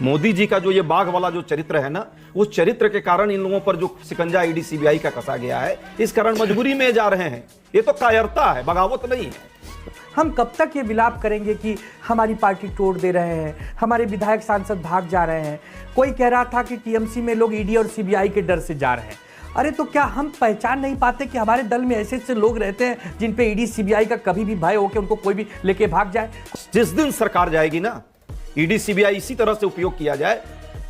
मोदी जी का जो ये बाघ वाला जो चरित्र है ना, उस चरित्र के कारण इन लोगों पर जो शिकंजा ईडी सीबीआई का कसा गया है, इस कारण मजबूरी में जा रहे हैं। ये तो कायरता है, बगावत नहीं है। हम कब तक ये विलाप करेंगे कि हमारी पार्टी तोड़ दे रहे हैं, हमारे विधायक सांसद भाग जा रहे हैं। कोई कह रहा था कि टीएमसी में लोग ईडी और सीबीआई के डर से जा रहे हैं। अरे तो क्या हम पहचान नहीं पाते कि हमारे दल में ऐसे ऐसे लोग रहते हैं जिन पे ईडी सीबीआई का कभी भी भय हो कि उनको कोई भी लेके भाग जाए। जिस दिन सरकार जाएगी ना, ईडी सीबीआई इसी तरह से उपयोग किया जाए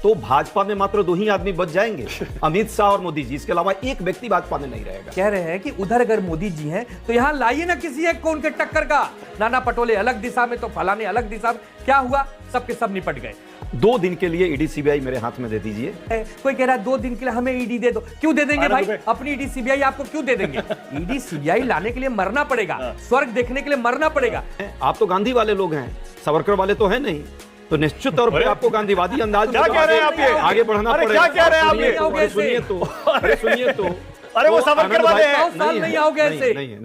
तो भाजपा में मात्र 2 ही आदमी बच जाएंगे, अमित शाह और मोदी जी। इसके अलावा एक व्यक्ति भाजपा में नहीं रहेगा। कह रहे हैं कि उधर अगर मोदी जी हैं तो यहाँ लाइए ना किसी एक को उनके टक्कर का। नाना पटोले अलग दिशा में तो फलाने अलग दिशा में। क्या हुआ? सबके सब निपट गए। 2 दिन के लिए ईडी सीबीआई मेरे हाथ में दे दीजिए। कोई कह रहा है 2 दिन के लिए हमें ईडी दे दो। क्यों दे देंगे भाई? अपनी ईडी सीबीआई आपको क्यों दे देंगे? ईडी सीबीआई लाने के लिए मरना पड़ेगा, स्वर्ग देखने के लिए मरना पड़ेगा। आप तो गांधी वाले लोग हैं, सावरकर वाले तो है नहीं, तो निश्चित तौर पर आपको गांधीवादी अंदाज में आगे बढ़ना पड़ेगा। क्या कह रहे हैं आप ये? सुनिए तो अरे वो सावरकर वाले हैं, नहीं आओगे ऐसे।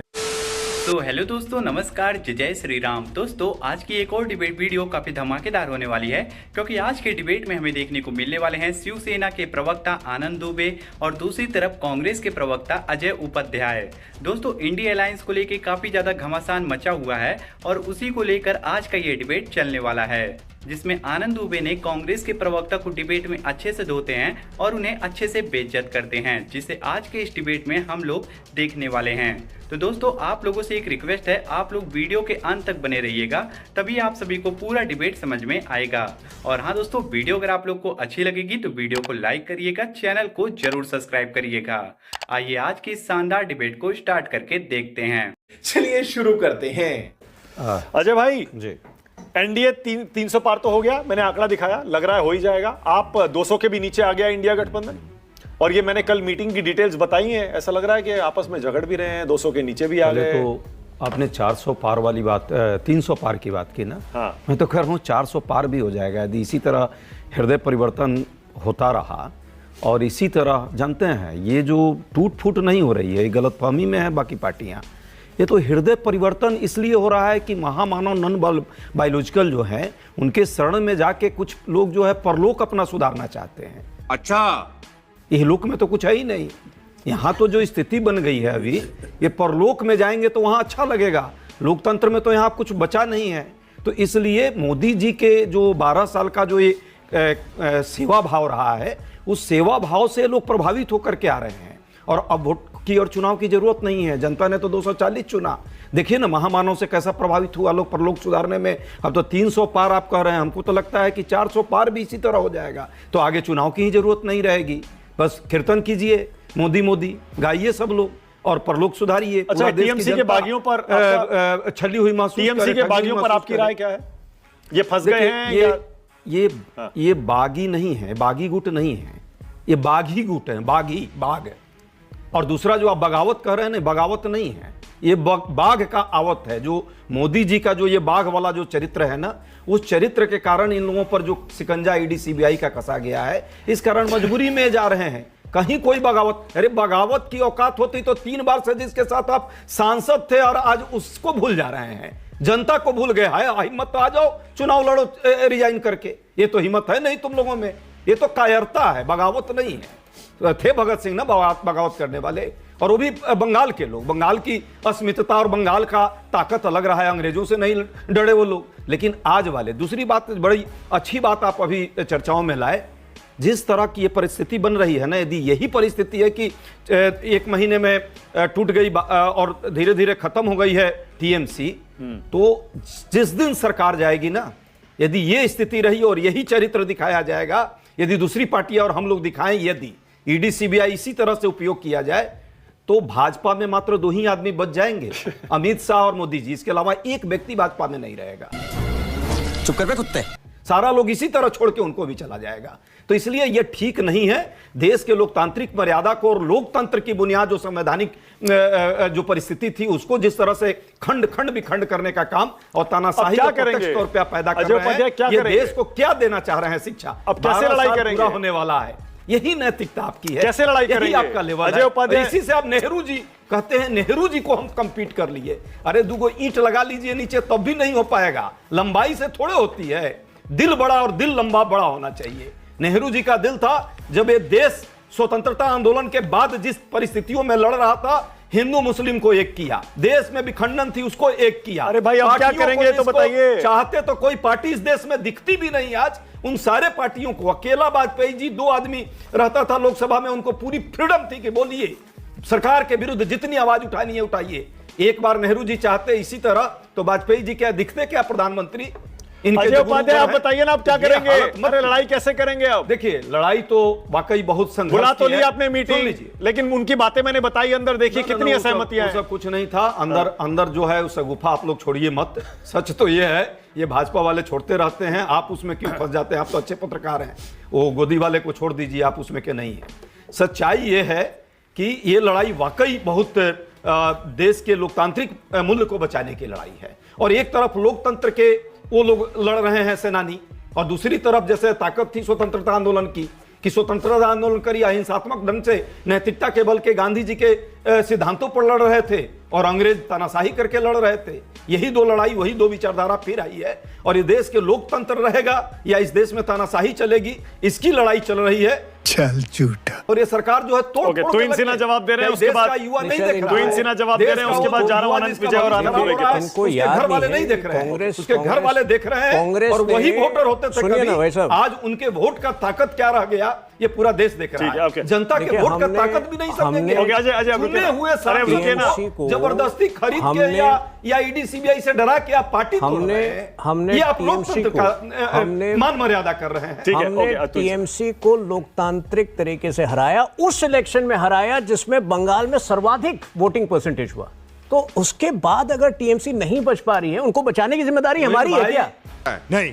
तो हेलो दोस्तों, नमस्कार, जय श्री राम। दोस्तों आज की एक और डिबेट वीडियो काफी धमाकेदार होने वाली है, क्योंकि आज के डिबेट में हमें देखने को मिलने वाले हैं शिवसेना के प्रवक्ता आनंद दुबे और दूसरी तरफ कांग्रेस के प्रवक्ता अजय उपाध्याय। दोस्तों इंडिया अलायंस को लेकर काफी ज्यादा घमासान मचा हुआ है और उसी को लेकर आज का ये डिबेट चलने वाला है, जिसमें आनंद दुबे ने कांग्रेस के प्रवक्ता को डिबेट में अच्छे से धोते हैं और उन्हें अच्छे से बेइज्जत करते हैं, जिसे आज के इस डिबेट में हम लोग देखने वाले हैं। तो दोस्तों आप लोगों से एक रिक्वेस्ट है, आप लोग वीडियो के अंत तक बने रहिएगा, तभी आप सभी को पूरा डिबेट समझ में आएगा। और हाँ दोस्तों, वीडियो अगर आप लोग को अच्छी लगेगी तो वीडियो को लाइक करिएगा, चैनल को जरूर सब्सक्राइब करिएगा। आइए आज की इस शानदार डिबेट को स्टार्ट करके देखते हैं। चलिए शुरू करते हैं। अजय भाई जी, एनडीए 300 पार तो हो गया, मैंने आंकड़ा दिखाया, लग रहा है हो ही जाएगा। आप 200 के भी नीचे आ गया इंडिया गठबंधन, और ये मैंने कल मीटिंग की डिटेल्स बताई हैं। ऐसा लग रहा है कि आपस में झगड़ भी रहे हैं, 200 के नीचे भी आ गए। तो आपने 400 पार वाली बात, 300 पार की बात की ना। हाँ। मैं तो कह रहा हूँ 400 पार भी हो जाएगा यदि इसी तरह हृदय परिवर्तन होता रहा। और इसी तरह जानते हैं, ये जो टूट फूट नहीं हो रही है, ये गलतफहमी में है बाकी पार्टियां। ये तो हृदय परिवर्तन इसलिए हो रहा है कि महामानव नॉन बायोलॉजिकल जो है, उनके शरण में जाके कुछ लोग जो है परलोक अपना सुधारना चाहते हैं। अच्छा, इहलोक में तो कुछ है ही नहीं। यहाँ तो जो स्थिति बन गई है अभी, ये परलोक में जाएंगे तो वहाँ अच्छा लगेगा। लोकतंत्र में तो यहाँ कुछ बचा नहीं है। तो इसलिए मोदी जी के जो 12 साल का जो ये सेवा भाव रहा है, उस सेवा भाव से लोग प्रभावित होकर के आ रहे हैं। और अब वोट की और चुनाव की जरूरत नहीं है। जनता ने तो 240 चुना। देखिए ना महामानव से कैसा प्रभावित हुआ लोग परलोक सुधारने में। अब तो 300 पार आप कह रहे हैं, हमको तो लगता है कि 400 पार भी इसी तरह हो जाएगा। तो आगे चुनाव की ही जरूरत नहीं रहेगी। बस कीर्तन कीजिए, मोदी मोदी गाइए सब लोग और परलोक सुधारिए। अच्छा, टीएमसी के बागियों पर छली हुई महसूस, टीएमसी के बागियों पर आपकी राय क्या है? ये फंस गए हैं? ये बागी नहीं है, बागी गुट नहीं है, ये बागी गुट है, बाघ। और दूसरा जो आप बगावत कह रहे हैं ना, बगावत नहीं है, ये बाघ का आवत है। जो मोदी जी का जो ये बाघ वाला जो चरित्र है ना, उस चरित्र के कारण इन लोगों पर जो शिकंजा ईडी सीबीआई का कसा गया है, इस कारण मजबूरी में जा रहे हैं। कहीं कोई बगावत, अरे बगावत की औकात होती तो 3 बार से जिसके साथ आप सांसद थे और आज उसको भूल जा रहे हैं, जनता को भूल गए। हाय हिम्मत तो आ जाओ, चुनाव लड़ो रिजाइन करके। ये तो हिम्मत है नहीं तुम लोगों में, ये तो कायरता है, बगावत नहीं है। थे भगत सिंह ना बगावत करने वाले, और वो भी बंगाल के लोग। बंगाल की अस्मितता और बंगाल का ताकत अलग रहा है, अंग्रेजों से नहीं डरे वो लोग। लेकिन आज वाले, दूसरी बात, बड़ी अच्छी बात आप अभी चर्चाओं में लाए, जिस तरह की ये परिस्थिति बन रही है ना, यदि यही परिस्थिति है कि 1 महीने में टूट गई और धीरे धीरे खत्म हो गई है टीएमसी, तो जिस दिन सरकार जाएगी ना, यदि ये स्थिति रही और यही चरित्र दिखाया जाएगा, यदि दूसरी पार्टियां और हम लोग दिखाएं, यदि ईडी सीबीआई इसी तरह से उपयोग किया जाए, तो भाजपा में मात्र 2 ही आदमी बच जाएंगे, अमित शाह और मोदी जी। इसके अलावा एक व्यक्ति भाजपा में नहीं रहेगा। चुप कर बे कुत्ते। सारा लोग इसी तरह छोड़ के उनको भी चला जाएगा। तो इसलिए यह ठीक नहीं है। देश के लोकतांत्रिक मर्यादा को और लोकतंत्र की बुनियाद, जो संवैधानिक जो परिस्थिति थी, उसको जिस तरह से खंड खंड विखंड करने का काम और तानाशाही को प्रत्यक्ष तौर पर पैदा कर रहे हैं, ये देश को क्या देना चाह रहे हैं शिक्षा? अब कैसे लड़ाई करेंगे? होने वाला है, यही नैतिकता आपकी है। कैसे लड़ाई करेंगे? आपका लेवल है। इसी से आप नेहरू जी कहते हैं, नेहरू जी को हम कंपीट कर लिए। अरे 2 ईंट लगा लीजिए नीचे, तब भी नहीं हो पाएगा। लंबाई से थोड़े होती है, दिल बड़ा और दिल लंबा बड़ा होना चाहिए। नेहरू जी का दिल था, जब ये देश स्वतंत्रता आंदोलन के बाद जिस परिस्थितियों में लड़ रहा था, हिंदू मुस्लिम को एक किया, देश में विखंडन थी उसको एक किया। अरे भाई, अब क्या करेंगे तो बताइए। चाहते तो कोई पार्टी इस देश में दिखती भी नहीं आज। उन सारे पार्टियों को, अकेला वाजपेयी जी 2 आदमी रहता था लोकसभा में, उनको पूरी फ्रीडम थी कि बोलिए, सरकार के विरुद्ध जितनी आवाज उठानी है उठाइए। एक बार नेहरू जी चाहते इसी तरह तो वाजपेयी जी क्या दिखते क्या प्रधानमंत्री? अजय उपाध्याय, आप बताइए ना, आप क्या करेंगे? अरे लड़ाई कैसे करेंगे आप? देखिए, लड़ाई तो वाकई बहुत संघर्ष बुला तो की है। लिया आपने मीटिंग, लेकिन उनकी बातें मैंने बताई, अंदर देखिए कितनी असहमतियां हैं। सब कुछ नहीं था अंदर जो है उस गुफा आप लोग छोड़िए मत। सच तो ये है, ये भाजपा वाले छोड़ते रहते हैं, आप उसमें क्यों फंस जाते हैं? आप तो अच्छे पत्रकार हैं, वो गोदी वाले को छोड़ दीजिए, आप उसमें के नहीं है। सच्चाई ये है कि ये लड़ाई वाकई बहुत देश के लोकतांत्रिक मूल्य को बचाने की लड़ाई है। और एक तरफ लोकतंत्र के वो लोग लड़ रहे हैं सेनानी, और दूसरी तरफ जैसे ताकत थी स्वतंत्रता आंदोलन की, कि स्वतंत्रता आंदोलन करी अहिंसात्मक ढंग से, नैतिकता के बल के गांधी जी के सिद्धांतों पर लड़ रहे थे, और अंग्रेज तानाशाही करके लड़ रहे थे। यही दो लड़ाई, वही दो विचारधारा फिर आई है। और ये देश के लोकतंत्र रहेगा या इस देश में तानाशाही चलेगी, इसकी लड़ाई चल रही है। चल झूठा। और ये सरकार जो है तुहिन सिन्हा जवाब दे रहे हैं, उसके बाद युवा नहीं देख रहा है। तुहिन सिन्हा जवाब दे रहे हैं, उसके बाद जा रहा हूं आनंद विजय और आनंद दुबे के पास। उसके घर वाले नहीं देख रहे हैं, उसके घर वाले देख रहे हैं, और वही वोटर होते थे कभी। आज उनके वोट का ताकत क्या रह गया, ये पूरा देश देख रहा है। जनता के वोट का ताकत भी नहीं समझेंगे। चुने हुए साथी को जबरदस्ती खरीद के या ईडी सीबीआई से डरा के आप पार्टी हमने ये आप लोकतंत्र का मान मर्यादा कर रहे हैं। हमने टीएमसी को लोकतांत्रिक तरीके से हराया, उस इलेक्शन में हराया जिसमें बंगाल में सर्वाधिक वोटिंग परसेंटेज हुआ। तो उसके बाद अगर टीएमसी नहीं बच पा रही है, उनको बचाने की जिम्मेदारी हमारी है क्या? नहीं।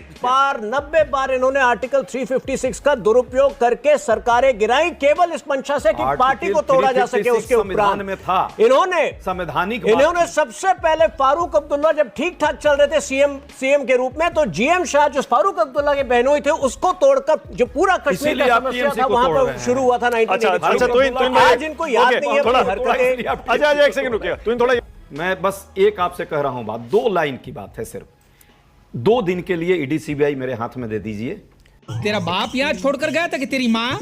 90 बार इन्होंने आर्टिकल 356 का दुरुपयोग करके सरकारें गिराई, केवल इस मंशा से कि पार्टी को तोड़ा जा सके। उसके उपरांत में था इन्होंने संवैधानिक, इन्होंने सबसे पहले फारूक अब्दुल्ला जब ठीक ठाक चल रहे थे सीएम के रूप में, तो जीएम शाह जो फारूक अब्दुल्ला के बहनोई थे उसको तोड़कर जो पूरा कश्मीर का समस्या था वहां पर शुरू हुआ था 1983। आज इनको याद नहीं है अपनी हरकतें। अच्छा एक सेकंड रुकिए, तुम थोड़ा, मैं बस एक आपसे कह रहा हूं बात, 2 लाइन की बात है सिर्फ। 2 दिन के लिए ईडी सीबीआई मेरे हाथ में दे दीजिए। तेरा बाप यहाँ छोड़कर गया था कि तेरी माँ?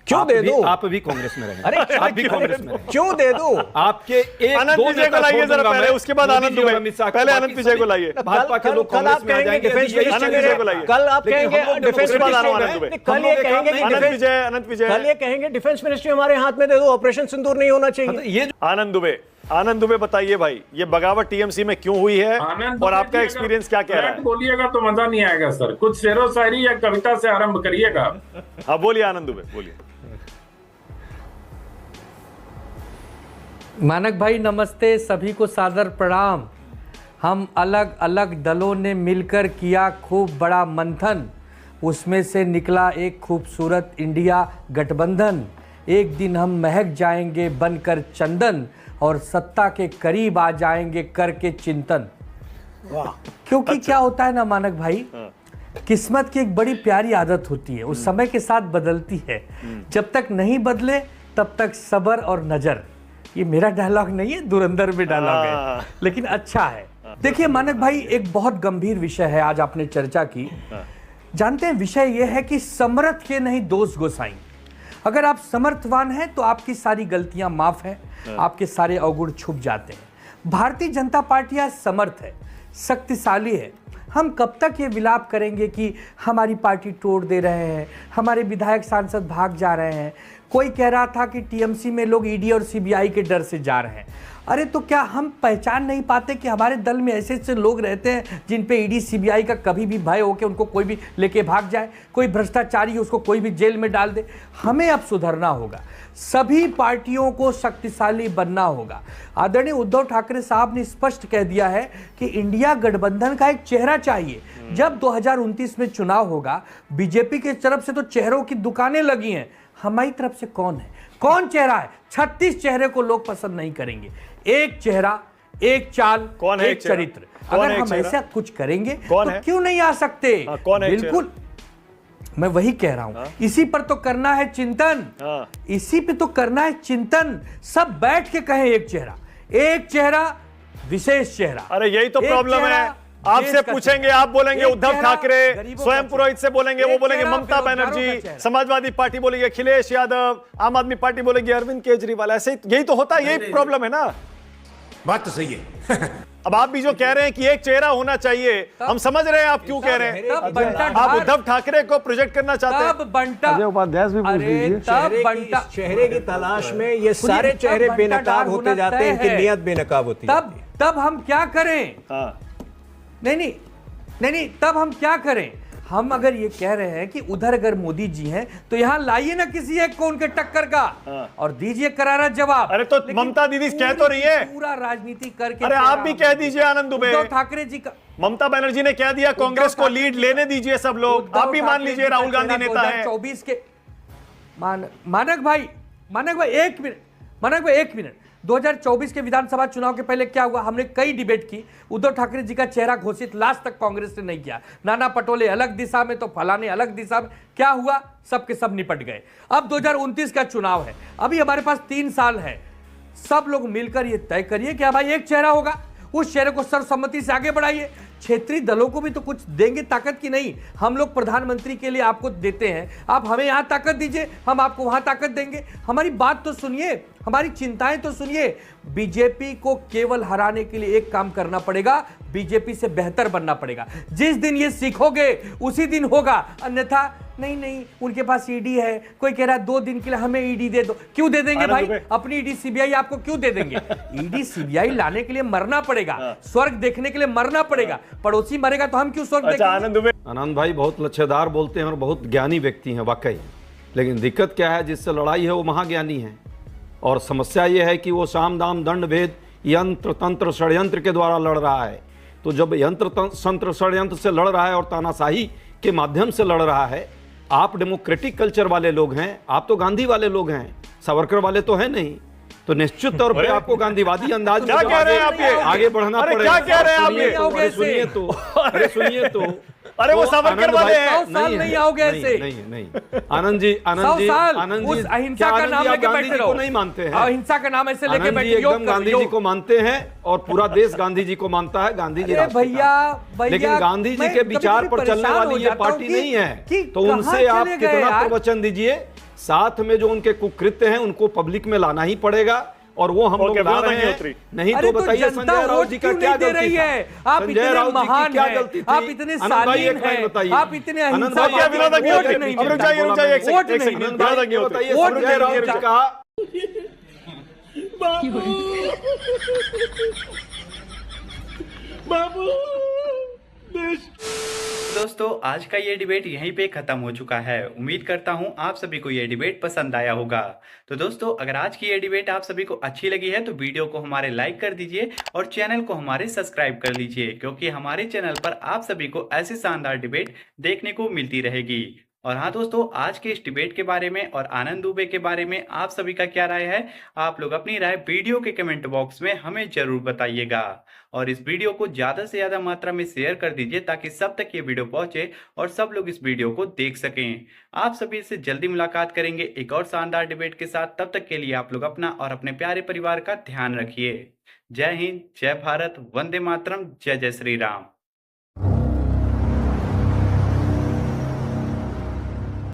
क्यों दे दूं? आप भी कांग्रेस में रहे। अरे आप भी कांग्रेस में रहे। क्यों दे दूं? आपके एक आनंद विजय को लाइए जरा पहले, उसके बाद आनंद दुबे। पहले आनंद विजय को लाइए। भाजपा के लोग कांग्रेस में आ जाएंगे। आनंद विजय को लाइए। कल आप कहेंगे डिफेंस उसके बाद आनंद दुबे। कल ये कहेंगे कल ये कहेंगे डिफेंस मिनिस्ट्री हमारे हाथ में दे दो, ऑपरेशन सिंदूर नहीं होना चाहिए। ये आनंद दुबे बताइए भाई, ये बगावत टीएमसी में क्यों हुई है और आपका एक्सपीरियंस क्या कह रहा है? बोलिएगा तो मजा नहीं आएगा सर, कुछ शेरो शायरी या कविता से आरंभ करिएगा। हाँ बोलिए आनंद दुबे, बोलिए। मानक भाई नमस्ते, सभी को सादर प्रणाम। हम अलग अलग दलों ने मिलकर किया खूब बड़ा मंथन, उसमें से निकला एक खूबसूरत इंडिया गठबंधन। एक दिन हम महक जाएंगे बनकर चंदन, और सत्ता के करीब आ जाएंगे करके चिंतन। क्योंकि क्या होता है ना मानक भाई, किस्मत की एक बड़ी प्यारी आदत होती है, उस समय के साथ बदलती है। जब तक नहीं बदले तब तक सब्र और नजर। ये मेरा डायलॉग नहीं है, धुरंधर में डायलॉग है, लेकिन अच्छा है। देखिए मानक भाई, एक बहुत गंभीर विषय है आज आपने चर्चा की। जानते हैं विषय यह है कि समर्थ के नहीं दोष गोसाई। अगर आप समर्थवान हैं तो आपकी सारी गलतियां माफ हैं, आपके सारे अवगुण छुप जाते हैं। भारतीय जनता पार्टी आज समर्थ है, शक्तिशाली है। हम कब तक ये विलाप करेंगे कि हमारी पार्टी तोड़ दे रहे हैं, हमारे विधायक सांसद भाग जा रहे हैं। कोई कह रहा था कि टीएमसी में लोग ईडी और सीबीआई के डर से जा रहे हैं। अरे तो क्या हम पहचान नहीं पाते कि हमारे दल में ऐसे ऐसे लोग रहते हैं जिन पे ईडी सीबीआई का कभी भी भय हो कि उनको कोई भी लेके भाग जाए, कोई भ्रष्टाचारी उसको कोई भी जेल में डाल दे। हमें अब सुधरना होगा, सभी पार्टियों को शक्तिशाली बनना होगा। आदरणीय उद्धव ठाकरे साहब ने स्पष्ट कह दिया है कि इंडिया गठबंधन का एक चेहरा चाहिए। जब 2029 में चुनाव होगा, बीजेपी की तरफ से तो चेहरों की दुकानें लगी हैं, हमारी तरफ से कौन है, कौन चेहरा है? 36 चेहरे को लोग पसंद नहीं करेंगे। एक चेहरा, एक चाल, कौन है एक चरित्र। अगर हम ऐसा कुछ करेंगे तो क्यों नहीं आ सकते? कौन है? बिल्कुल, मैं वही कह रहा हूं। इसी पर तो करना है चिंतन, इसी पे तो करना है चिंतन। सब बैठ के कहें एक चेहरा, एक चेहरा, विशेष चेहरा। अरे यही तो प्रॉब्लम है, आपसे पूछेंगे, आप बोलेंगे उद्धव ठाकरे, स्वयं पुरोहित से बोलेंगे, वो बोलेंगे ममता बनर्जी, समाजवादी पार्टी बोलेगी अखिलेश यादव, आम आदमी पार्टी बोलेगी अरविंद केजरीवाल। ऐसे यही तो होता है, यही प्रॉब्लम है ना। बात तो सही है। अब आप भी जो कह रहे हैं कि एक चेहरा होना चाहिए, हम समझ रहे हैं आप क्यों कह रहे हैं। आप उद्धव ठाकरे को प्रोजेक्ट करना चाहते हैं। तब बंटा उपाध्याय भी पूछ लीजिए। तब बंटा चेहरे की तलाश में ये सारे चेहरे बेनकाब होते जाते हैं, इनकी नियत बेनकाब होती है। तब हम क्या करें? नहीं, तब हम क्या करें? हम अगर ये कह रहे हैं कि उधर अगर मोदी जी हैं तो यहां लाइए ना किसी एक को उनके टक्कर का और दीजिए करारा जवाब। अरे तो ममता दीदी कह तो रही है, पूरा राजनीति करके। अरे आप भी कह दीजिए आनंद दुबे। उद्धव ठाकरे जी का, ममता बनर्जी ने कह दिया कांग्रेस को लीड लेने दीजिए सब लोग। आप भी मान लीजिए राहुल गांधी नेता है। 2024 के मानक भाई एक मिनट 2024 के विधानसभा चुनाव के पहले क्या हुआ? हमने कई डिबेट की, उद्धव ठाकरे जी का चेहरा घोषित लास्ट तक कांग्रेस ने नहीं किया। नाना पटोले अलग दिशा में तो फलाने अलग दिशा में, क्या हुआ? सबके सब निपट गए। अब 2029 का चुनाव है, अभी हमारे पास 3 साल है। सब लोग मिलकर ये तय करिए कि भाई एक चेहरा होगा, उस चेहरे को सर्वसम्मति से आगे बढ़ाइए। क्षेत्रीय दलों को भी तो कुछ देंगे ताकत की नहीं? हम लोग प्रधानमंत्री के लिए आपको देते हैं, आप हमें यहां ताकत दीजिए, हम आपको वहां ताकत देंगे। हमारी बात तो सुनिए, हमारी चिंताएं तो सुनिए। बीजेपी को केवल हराने के लिए एक काम करना पड़ेगा, बीजेपी से बेहतर बनना पड़ेगा। जिस दिन ये सीखोगे उसी दिन होगा, अन्यथा नहीं उनके पास ईडी है, कोई कह रहा है 2 दिन के लिए हमें ईडी दे दो। क्यों दे देंगे भाई? अपनी ईडी सीबीआई आपको क्यों दे देंगे? ईडी सीबीआई लाने के लिए मरना पड़ेगा, स्वर्ग देखने के लिए मरना पड़ेगा। पड़ोसी मरेगा तो हम क्यों स्वर्ग देखेंगे? आनंद भाई बहुत लच्छेदार बोलते हैं और बहुत ज्ञानी व्यक्ति हैं वाकई, लेकिन दिक्कत क्या है, जिससे लड़ाई है वो महाज्ञानी है। और समस्या ये है कि वो साम दाम दंड भेद यंत्र तंत्र षड्यंत्र के द्वारा लड़ रहा है। तो जब यंत्र तंत्र षड्यंत्र से लड़ रहा है और तानाशाही के माध्यम से लड़ रहा है, आप डेमोक्रेटिक कल्चर वाले लोग हैं, आप तो गांधी वाले लोग हैं, सावरकर वाले तो है नहीं, तो निश्चित तौर पे आपको गांधीवादी अंदाज क्या कह रहे हैं आप? ये आगे बढ़ना पड़ेगा। क्या कह रहे हैं आप? सुनिए तो अरे वो सावरकर वाले हैं। 100 साल नहीं आओगे ऐसे। नहीं आनंद जी 100 साल उस अहिंसा का नाम लेके बैठे रहो। नहीं मानते हैं, अहिंसा का नाम ऐसे लेके बैठे एकदम गांधी जी को मानते हैं और पूरा देश गांधी जी को मानता है। गांधी जी भैया, लेकिन गांधी जी के विचार पर चलने वाली ये पार्टी नहीं है, तो उनसे आप कितना प्रवचन दीजिए। साथ में जो उनके कुकृत्य हैं उनको पब्लिक में लाना ही पड़ेगा और वो हम लोग ला रहे हैं। नहीं तो बताइए संजय राउत जी का क्या गलती है? आप इतने महान हैं, आप इतने शालीन हैं, आप इतने अहिंसा वोट नहीं का दोस्तों आज का ये डिबेट यहीं पे खत्म हो चुका है। उम्मीद करता हूँ आप सभी को ये डिबेट पसंद आया होगा। तो दोस्तों अगर आज की ये डिबेट आप सभी को अच्छी लगी है तो वीडियो को हमारे लाइक कर दीजिए और चैनल को हमारे सब्सक्राइब कर लीजिए, क्योंकि हमारे चैनल पर आप सभी को ऐसी शानदार डिबेट देखने को मिलती रहेगी। और हाँ दोस्तों, आज के इस डिबेट के बारे में और आनंद दुबे के बारे में आप सभी का क्या राय है? आप लोग अपनी राय वीडियो के कमेंट बॉक्स में हमें जरूर बताइएगा और इस वीडियो को ज्यादा से ज्यादा मात्रा में शेयर कर दीजिए ताकि सब तक ये वीडियो पहुंचे और सब लोग इस वीडियो को देख सकें। आप सभी से जल्दी मुलाकात करेंगे एक और शानदार डिबेट के साथ। तब तक के लिए आप लोग अपना और अपने प्यारे परिवार का ध्यान रखिए। जय हिंद, जय भारत, वंदे मातरम, जय जय श्री राम।